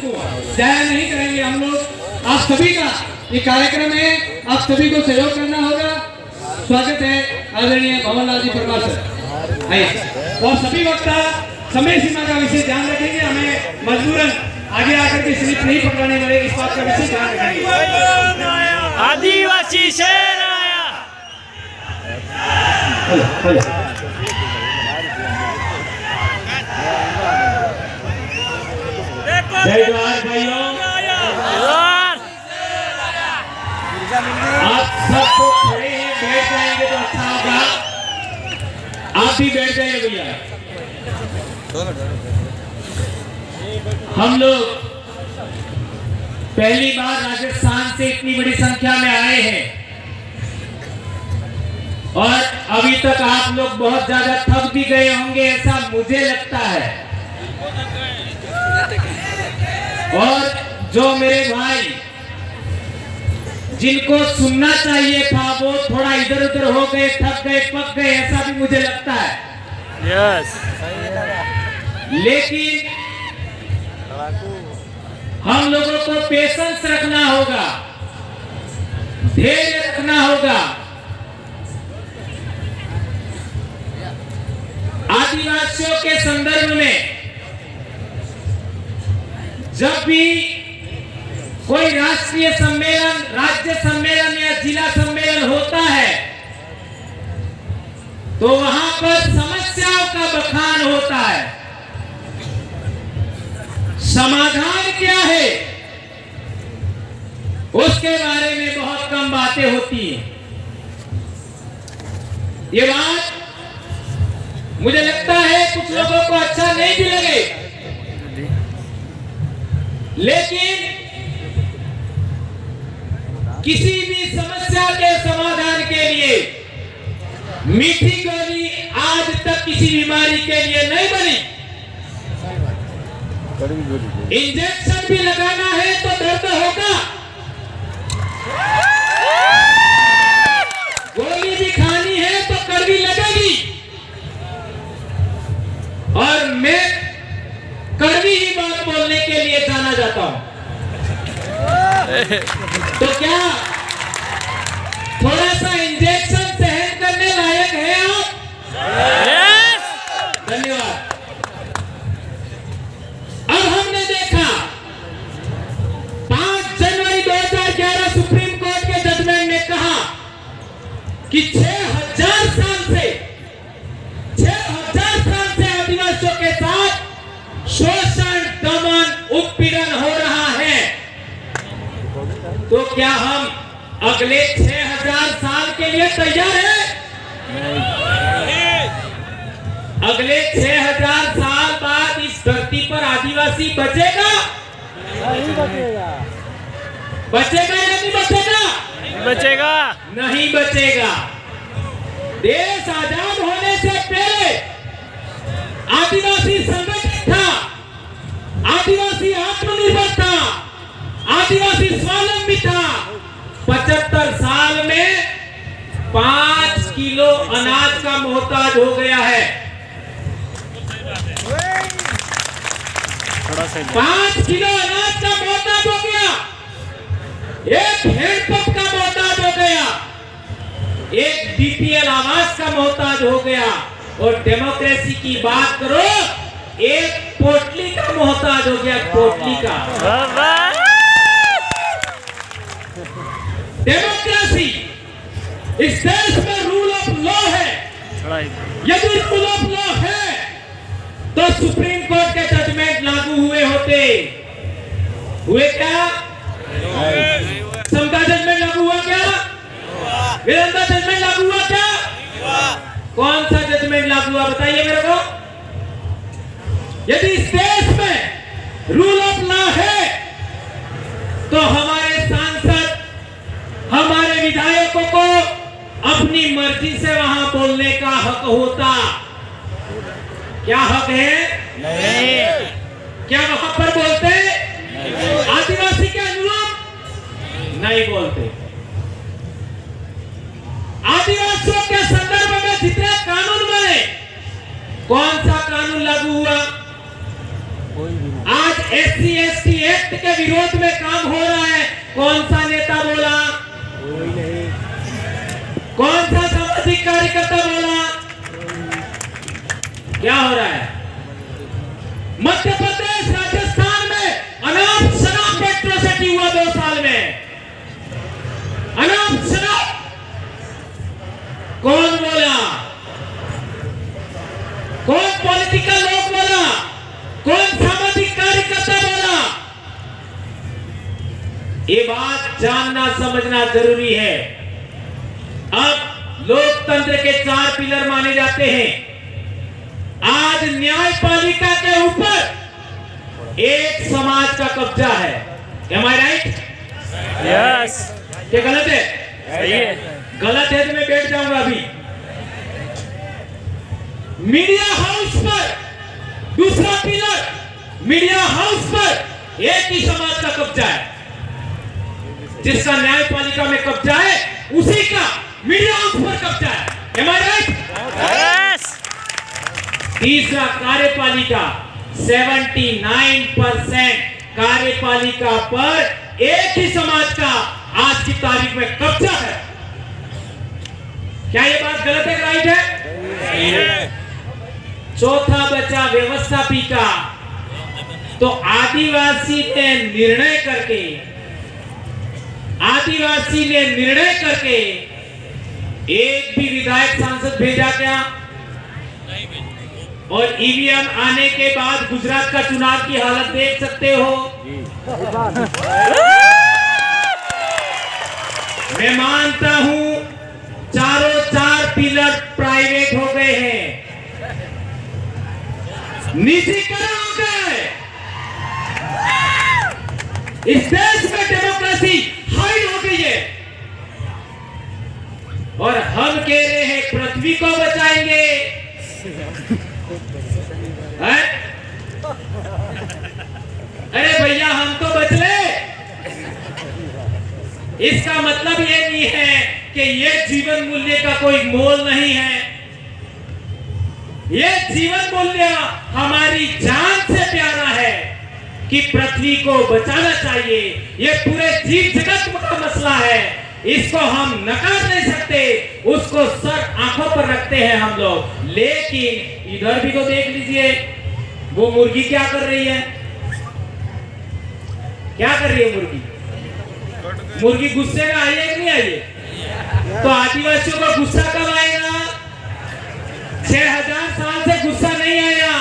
को जाया नहीं करेंगे हम लोग। आप सभी का ये कार्यक्रम है, आप सभी को सहयोग करना होगा। स्वागत है आदरणीय भवनलाल जी परमार सर, आइए। और सभी वक्ता समय सीमा का विशेष ध्यान रखेंगे, हमें मजबूरन आगे आकर के स्लिप नहीं पकड़ने वाले, इस बात का विशेष ध्यान रखेंगे। आदिवासी शेर आया। जय जवान भाइयों, आप सबको खड़े हैं, बैठ जाएंगे तो अच्छा होगा। आप भी बैठ जाइए भैया। हम लोग पहली बार राजस्थान से इतनी बड़ी संख्या में आए हैं और अभी तक आप लोग बहुत ज्यादा थक भी गए होंगे, ऐसा मुझे लगता है। और जो मेरे भाई जिनको सुनना चाहिए था वो थोड़ा इधर उधर हो गए, थक गए, पक गए, ऐसा भी मुझे लगता है। यस। लेकिन हम लोगों को पेशेंस रखना होगा, धैर्य रखना होगा। आदिवासियों के संदर्भ में जब भी कोई राष्ट्रीय सम्मेलन, राज्य सम्मेलन या जिला सम्मेलन होता है तो वहां पर समस्याओं का बखान होता है। समाधान क्या है उसके बारे में बहुत कम बातें होती हैं। ये बात मुझे लगता है कुछ लोगों को अच्छा नहीं भी लगे, लेकिन किसी भी समस्या के समाधान के लिए मीठी गोली आज तक किसी बीमारी के लिए नहीं बनी। इंजेक्शन भी लगाना है तो दर्द होगा, गोली भी खानी है तो कड़वी लगेगी। और मैं कड़वी ही बात बोलने के लिए जाना जाता हूं। तो क्या थोड़ा सा इंजेक्शन सहन करने लायक है आप? यस। धन्यवाद। अब हमने देखा 5 जनवरी 2011 सुप्रीम कोर्ट के जजमेंट ने कहा कि 6000 साल से आदिवासियों के साथ शोषण, दमन, उत्पीड़न हो रहा है। तो क्या हम अगले 6000 साल के लिए तैयार हैं? अगले 6000 साल बाद इस धरती पर आदिवासी बचेगा? बचेगा या नहीं बचेगा? बचेगा। नहीं बचेगा। देश आजाद होने से पहले आदिवासी संगठित था, आदिवासी आत्मनिर्भर था, आदिवासी स्वावलंबी था। 75 साल में 5 किलो अनाज का मोहताज हो गया है। 5 किलो अनाज का मोहताज हो गया, एक हैंडपंप का मोहताज हो गया, एक बीपीएल आवास का मोहताज हो गया। और डेमोक्रेसी की बात करो, एक पोटली का मोहताज हो गया, पोटली का। डेमोक्रेसी इस देश में रूल ऑफ लॉ है। यदि रूल ऑफ लॉ है तो सुप्रीम कोर्ट के जजमेंट लागू हुए होते। हुए क्या? समता जजमेंट लागू हुआ क्या? वीरेंद्र जजमेंट लागू हुआ क्या? कौन सा जजमेंट लागू हुआ बताइए मेरे को। यदि इस देश में रूल ऑफ लॉ है तो हमारे सांसद, हमारे विधायकों को अपनी मर्जी से वहां बोलने का हक होता। क्या हक है? नहीं। क्या वहां पर बोलते? आदिवासी के अनुरूप नहीं बोलते। आदिवासियों के संदर्भ में जितने कानून बने, कौन सा कानून लागू हुआ? आज SC ST एक्ट के विरोध में काम हो रहा है, कौन सा नेता बोला? कौन सा सामाजिक कार्यकर्ता बोला? क्या हो रहा है? मध्य प्रदेश, राजस्थान में अनाप शनाप एट्रोसिटी हुआ 2 साल में। अनाप शनाप कौन बोला? कौन पॉलिटिकल लोग बोला? कौन सामाजिक कार्यकर्ता बोला? ये बात जानना समझना जरूरी है। अब लोकतंत्र के 4 पिलर माने जाते हैं। आज न्यायपालिका के ऊपर एक समाज का कब्जा है। Am I right? यस। क्या गलत है? सही है। गलत है तो मैं बैठ जाऊंगा अभी। मीडिया हाउस पर दूसरा पिलर, मीडिया हाउस पर एक ही समाज का कब्जा है। जिसका न्यायपालिका में कब्जा है उसी का मीडिया हाउस पर कब्जा है। Am I right? यस। तीसरा कार्यपालिका, 79% कार्यपालिका पर एक ही समाज का आज की तारीख में कब्जा है। क्या ये बात गलत है, राइट है? सही है। चौथा बचा व्यवस्थापिका। तो आदिवासी ने निर्णय करके एक भी विधायक सांसद भेजा क्या? और ईवीएम आने के बाद गुजरात का चुनाव की हालत देख सकते हो। मैं मानता हूं चारों 4 पिलर प्राइवेट हो गए हैं, निजीकरण हो गए। इस देश में डेमोक्रेसी हाइड हो गई है और हम कह रहे हैं पृथ्वी को बचाएंगे। है? अरे भैया हम तो बच ले। इसका मतलब ये नहीं है कि ये जीवन मूल्य का कोई मोल नहीं है। ये जीवन मूल्य हमारी जान से प्यारा है कि पृथ्वी को बचाना चाहिए। ये पूरे जीव जगत का मसला है, इसको हम नकार नहीं सकते। उसको सर आंखों पर रखते हैं हम लोग। लेकिन इधर भी तो देख लीजिए, वो मुर्गी क्या कर रही है? क्या कर रही है मुर्गी? मुर्गी गुस्से में आई है कि नहीं आई है? तो आदिवासियों का गुस्सा कब आएगा? 6000 साल से गुस्सा नहीं आया।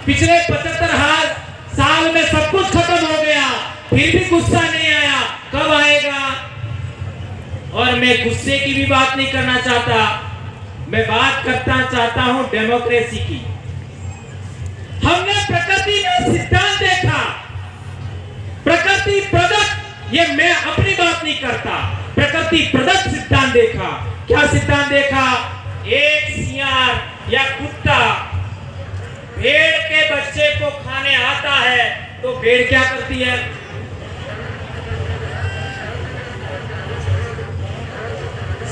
पिछले 75 साल में सब कुछ खत्म हो गया, फिर भी गुस्सा नहीं आया। कब आएगा? और मैं गुस्से की भी बात नहीं करना चाहता, मैं बात करना चाहता हूं डेमोक्रेसी की। हमने प्रकृति में सिद्धांत देखा, प्रकृति प्रदत्त, ये मैं अपनी बात नहीं करता, प्रकृति प्रदत्त सिद्धांत देखा। क्या सिद्धांत देखा? एक सियार या कुत्ता भेड़ के बच्चे को खाने आता है तो भेड़ क्या करती है?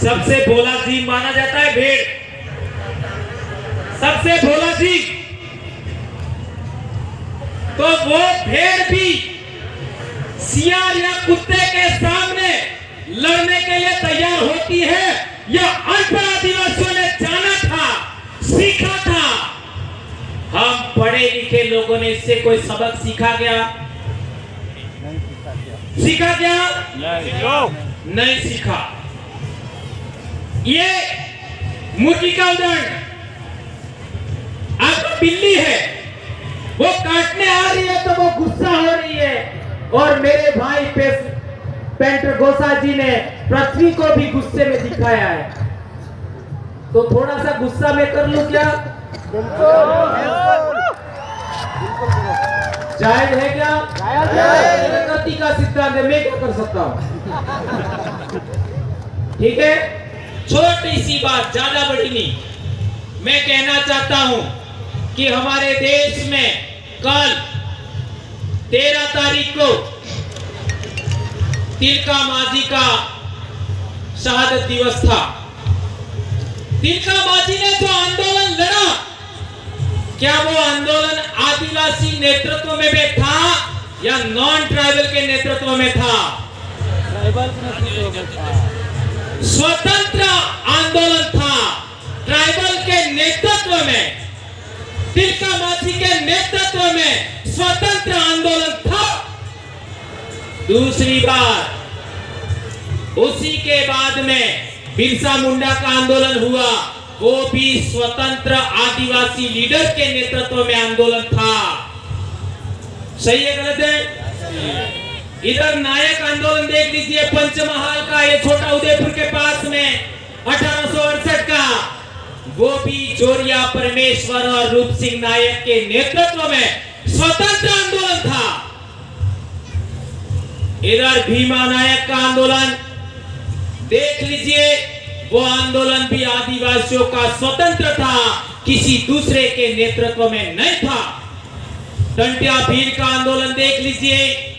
सबसे भोला जीव माना जाता है भेड़, सबसे भोला जीव। तो वो भेड़ भी सियार या कुत्ते के सामने लड़ने के लिए तैयार होती है। या अनपढ़ आदिवासियों ने जाना था, सीखा था। हम पढ़े लिखे लोगों ने इससे कोई सबक सीखा क्या? सीखा क्या? नहीं सीखा। ये मुर्गी का उदाहरण, आपको बिल्ली है, वो काटने आ रही है तो वो गुस्सा हो रही है। और मेरे भाई पेंटर गोसा जी ने पृथ्वी को भी गुस्से में दिखाया है। तो थोड़ा सा गुस्सा में कर लूं क्या? जायज है क्या? प्रकृति का सिद्धांत है, मैं क्या कर सकता हूं? ठीक है, छोटी सी बात, ज्यादा बड़ी नहीं। मैं कहना चाहता हूं कि हमारे देश में कल 13 तारीख को तिलका मांझी का शहादत दिवस था। तिलका मांझी ने जो आंदोलन लड़ा, क्या वो आंदोलन आदिवासी नेतृत्व में भी था या नॉन ट्राइबल के नेतृत्व में था। स्वतंत्र आंदोलन था, ट्राइबल के नेतृत्व में, तिलका मांझी के नेतृत्व में स्वतंत्र आंदोलन था। दूसरी बात, उसी के बाद में बिरसा मुंडा का आंदोलन हुआ, वो भी स्वतंत्र आदिवासी लीडर के नेतृत्व में आंदोलन था। सही है गलत है? इधर नायक आंदोलन देख लीजिए पंचमहाल का, ये छोटा उदयपुर के पास में 1868 का, वो भी जोरिया परमेश्वर और रूप सिंह नायक के नेतृत्व में स्वतंत्र आंदोलन था। इधर भीमा नायक का आंदोलन देख लीजिए, वो आंदोलन भी आदिवासियों का स्वतंत्र था, किसी दूसरे के नेतृत्व में नहीं था। टंटिया भील का आंदोलन देख लीजिए,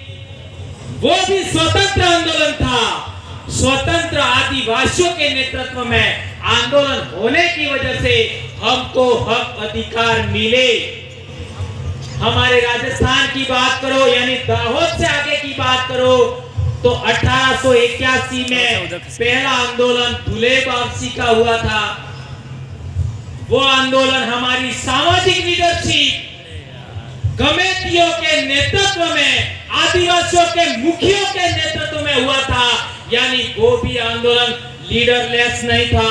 वो भी स्वतंत्र आंदोलन था। स्वतंत्र आदिवासियों के नेतृत्व में आंदोलन होने की वजह से हमको हक अधिकार मिले। हमारे राजस्थान की बात करो, यानी दाहोद से आगे की बात करो, तो 1881 में पहला आंदोलन धुले वापसी का हुआ था। वो आंदोलन हमारी सामाजिक लीडरशिप कमेटियों के नेतृत्व में, आदिवासियों के मुखियों के नेतृत्व में हुआ था, यानी वो भी आंदोलन लीडरलेस नहीं था।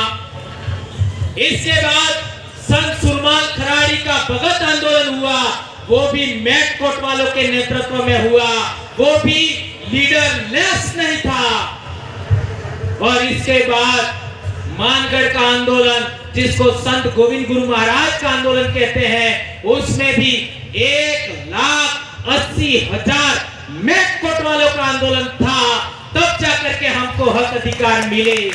इसके बाद संत सुरमाल खराड़ी का भगत आंदोलन हुआ, वो भी मैट कोट वालों के नेतृत्व में हुआ, वो भी लीडरलेस नहीं था। और इसके बाद मानगढ़ का आंदोलन, जिसको संत गोविंद गुरु महाराज का आंदोलन कहते हैं, उसमें भी 1,80,000 मैट कोट वालों का आंदोलन था, तब जाकर के हमको हक अधिकार मिले।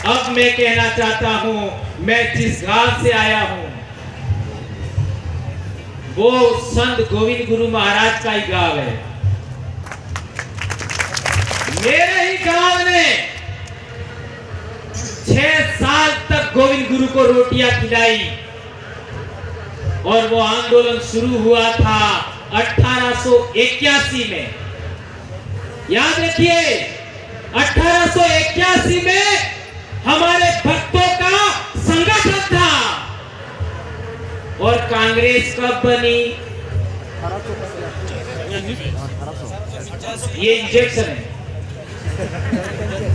अब मैं कहना चाहता हूं, मैं जिस गांव से आया हूं, वो संत गोविंद गुरु महाराज का ही गांव है। मेरे ही गांव ने 6 साल तक गोविंद गुरु को रोटियां खिलाई, और वो आंदोलन शुरू हुआ था 1881 में। याद रखिए, 1881 में हमारे भक्तों का संगठन था। और कांग्रेस कब बनी? ये इंजेक्शन है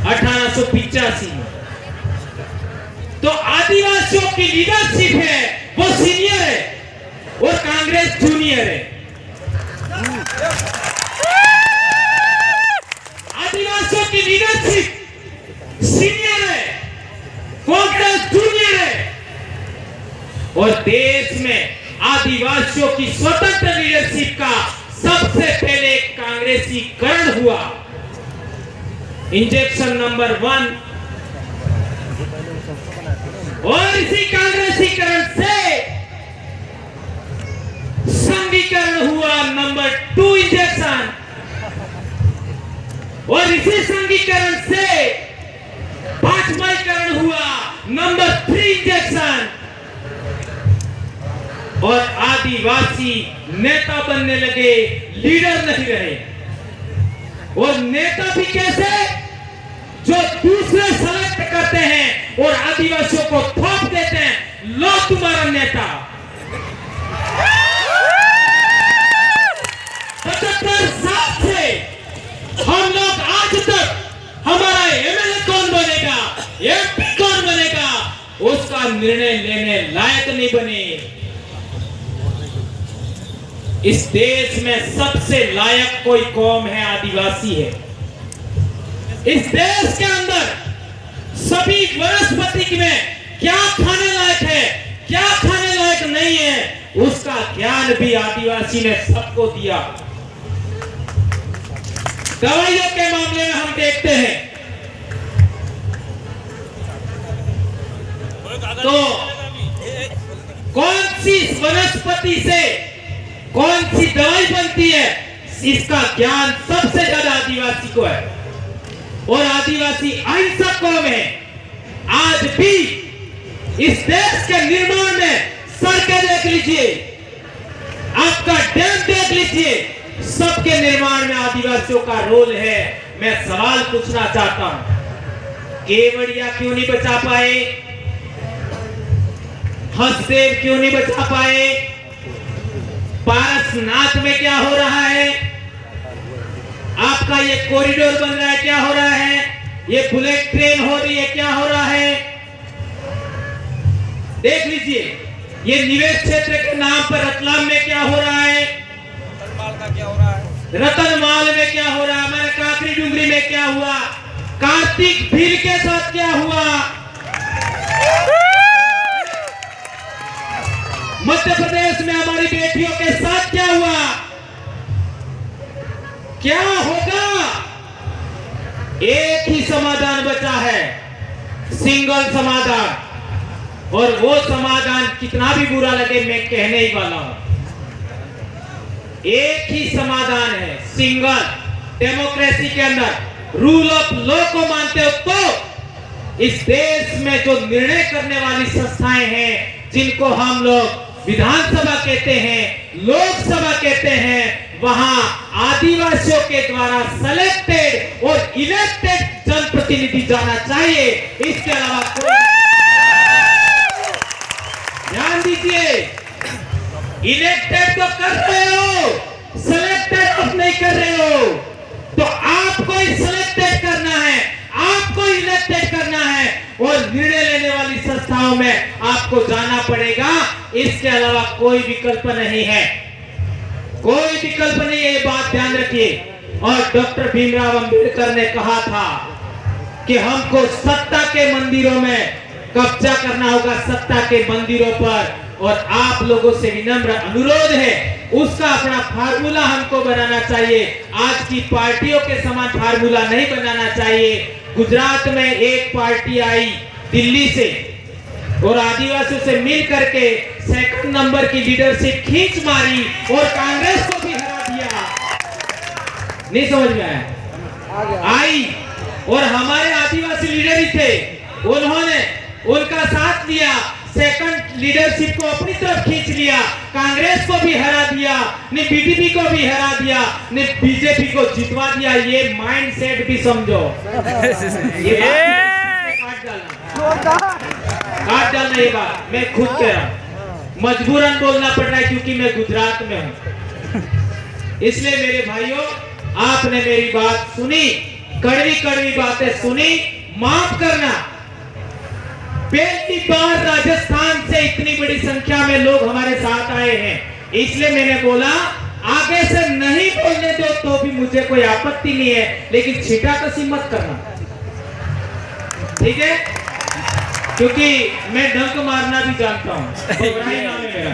1885 में। तो आदिवासियों की लीडरशिप है, वो सीनियर है और कांग्रेस जूनियर है। आदिवासियों की लीडरशिप सीनियर है, कांग्रेस जूनियर है। और देश में आदिवासियों की स्वतंत्र लीडरशिप का सबसे पहले कांग्रेसीकरण हुआ। इंजेक्शन नंबर 1, और इसी कांग्रेसीकरण से संघीकरण हुआ नंबर 2 इंजेक्शन, और इसी संघीकरण से पांचवाईकरण हुआ नंबर 3 इंजेक्शन। और आदिवासी नेता बनने लगे, लीडर नहीं रहे। और नेता भी कैसे? जो दूसरे सेलेक्ट करते हैं और आदिवासियों को थोप देते हैं, लो तुम्हारा नेता। 75 साल से हम लोग आज तक हमारा एमएलए कौन बनेगा, एमपी कौन बनेगा, उसका निर्णय लेने लायक नहीं बने। इस देश में सबसे लायक कोई कौम है, आदिवासी है। इस देश के अंदर सभी वनस्पति में क्या खाने लायक है, क्या खाने लायक नहीं है, उसका ज्ञान भी आदिवासी ने सबको दिया। दवाइयों के मामले में हम देखते हैं तो कौन सी वनस्पति से कौन सी दवाई बनती है, इसका ज्ञान सबसे ज्यादा आदिवासी को है। और आदिवासी अहिंसक कौम है। आज भी इस देश के निर्माण में सड़कें देख लीजिए, आपका डैम देख लीजिए, सबके निर्माण में आदिवासियों का रोल है। मैं सवाल पूछना चाहता हूं, केवड़िया क्यों नहीं बचा पाए? हसदेव क्यों नहीं बचा पाए? पारसनाथ में क्या हो रहा है? आपका ये कॉरिडोर बन रहा है, क्या हो रहा है? ये बुलेट ट्रेन हो रही है, क्या हो रहा है? देख लीजिए, ये निवेश क्षेत्र के नाम पर रतलाम में क्या हो रहा है? रतनमाल में क्या हो रहा है? हमारे काकरी डुंगरी में क्या हुआ? कार्तिक भील के साथ क्या हुआ? मध्य प्रदेश में हमारी बेटियों के साथ क्या हुआ? क्या होगा? एक ही समाधान बचा है, सिंगल समाधान, और वो समाधान कितना भी बुरा लगे मैं कहने ही वाला हूं। एक ही समाधान है, सिंगल। डेमोक्रेसी के अंदर रूल ऑफ लॉ को मानते हो तो इस देश में जो निर्णय करने वाली संस्थाएं हैं, जिनको हम लोग विधानसभा कहते हैं, लोकसभा कहते हैं, वहां आदिवासियों के द्वारा सेलेक्टेड और इलेक्टेड जनप्रतिनिधि जाना चाहिए। इसके अलावा कोई, ध्यान दीजिए, इलेक्टेड तो कर रहे हो, सेलेक्टेड आप नहीं कर रहे हो। तो आपको ही सेलेक्टेड करना है, आपको इलेक्टेड करना है, और निर्णय लेने वाली संस्थाओं में आपको जाना पड़ेगा। इसके अलावा कोई विकल्प नहीं है, कोई विकल्प नहीं है, ये बात ध्यान रखिए। और डॉक्टर भीमराव अंबेडकर ने कहा था कि हमको सत्ता के मंदिरों में कब्जा करना होगा, सत्ता के मंदिरों पर, और आप लोगों से विनम्र अनुरोध है, उसका अपना फार्मूला हमको बनाना चाहिए। आज की पार्टियों के समान फार्मूला नहीं बनाना चाहिए। गुजरात में एक पार्टी आई दिल्ली से और आदिवासियों से मिल करके सेकंड नंबर की लीडरशिप खींच मारी और कांग्रेस को भी हरा दिया। नहीं समझ में आया? आई, और हमारे आदिवासी लीडर ही थे, उन्होंने उनका साथ लिया, सेकंड लीडरशिप को अपनी तरफ खींच लिया, कांग्रेस को भी हरा दिया, ने बीजेपी को भी हरा दिया, ने बीजेपी को जितवा दिया। ये माइंडसेट भी समझो, ये काट डालना ये बात मैं खुद कह रहा हूं, मजबूरन बोलना पड़ रहा है क्योंकि मैं गुजरात में हूं। इसलिए मेरे भाइयों, आपने मेरी बात सुनी, कड़वी कड़वी बातें सुनी, माफ करना। पहली बार राजस्थान से इतनी बड़ी संख्या में लोग हमारे साथ आए हैं, इसलिए मैंने बोला आगे से नहीं बोलने दो तो भी मुझे कोई आपत्ति नहीं है, लेकिन छीटाकशी मत करना, ठीक है? क्योंकि मैं डंक मारना भी जानता हूं, घबराई ना मेरा।